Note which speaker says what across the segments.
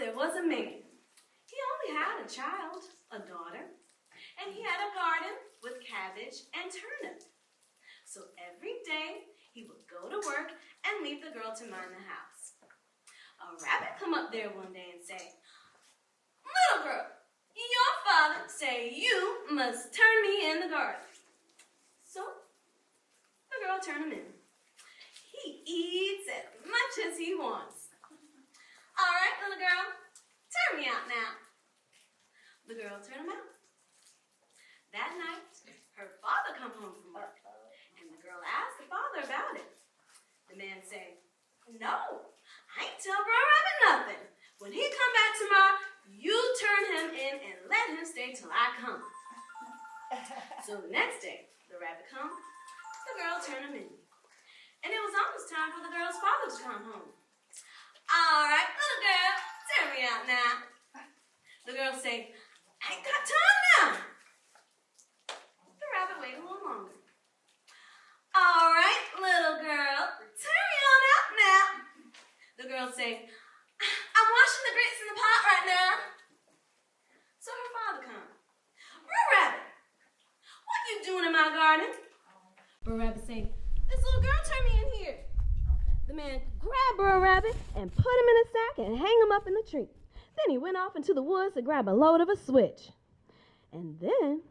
Speaker 1: there was a man. He only had a child, a daughter, and he had a garden with cabbage and turnip. So every day he would go to work and leave the girl to mind the house. A rabbit come up there one day and say, "Little girl, your father say you must turn me in the garden." So the girl turned him in. He eats as much as he wants. "All right, little girl, turn me out now." The girl turned him out. That night, her father come home from work, and the girl asked the father about it. The man said, "No, I ain't tell Brer Rabbit nothing. When he come back tomorrow, you turn him in and let him stay till I come." So the next day, the rabbit come, the girl turned him in. And it was almost time for the girl's father to come home. "All right, little girl, turn me out now." The girl say, "I ain't got time now." The rabbit waited a little longer. "All right, little girl, turn me on out now." The girl say, "I'm washing the grits in the pot right now." So her father come. "Brer Rabbit, what you doing in my garden?" Brer Rabbit say, "This little girl turned me in here." The man grabbed Brer Rabbit and put him in a sack and hang him up in the tree. Then he went off into the woods to grab a load of a switch. And then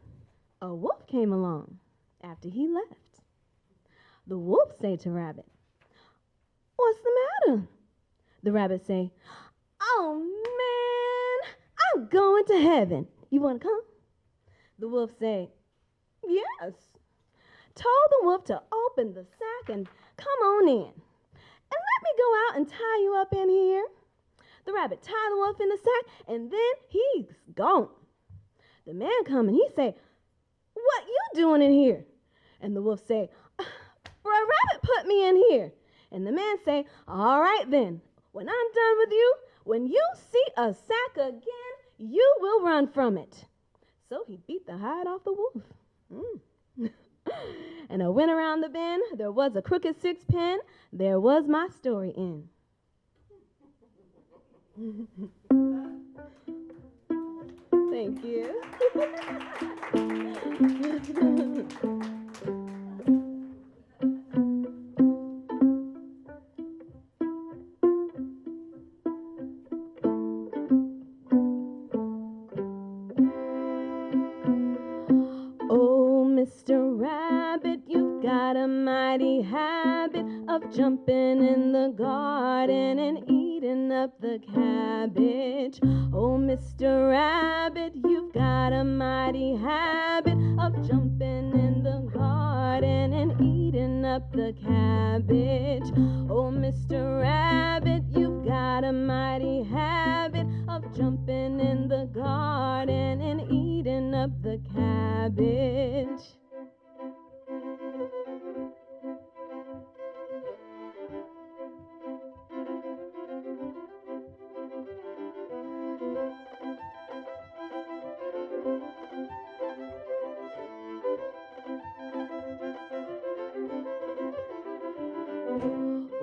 Speaker 1: a wolf came along after he left. The wolf say to Rabbit, "What's the matter?" The rabbit say, "Oh man, I'm going to heaven. You want to come?" The wolf say, "Yes." Told the wolf to open the sack and come on in. "And let me go out and tie you up in here." The rabbit tied the wolf in the sack, and then he's gone. The man come and he say, "What you doing in here?" And the wolf say, "Brer Rabbit put me in here." And the man say, "All right then, when I'm done with you, when you see a sack again, you will run from it." So he beat the hide off the wolf. And I went around the bend, there was a crooked sixpence, there was my story in. Thank you. Oh, Mr. Rabbit, you've got a mighty habit of jumping in the garden and eating up the cabbage. Oh, Mr. Rabbit, you've got a mighty habit of jumping in the garden and eating up the cabbage. Oh, Mr. Rabbit, you've got a mighty habit of jumping in the garden and eating up the cabbage.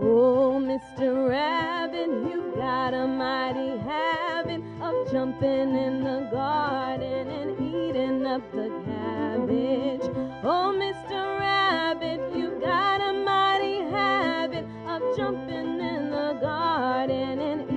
Speaker 1: Oh, Mr. Rabbit, you've got a mighty habit of jumping in the garden and eating up the cabbage. Oh, Mr. Rabbit, you've got a mighty habit of jumping in the garden and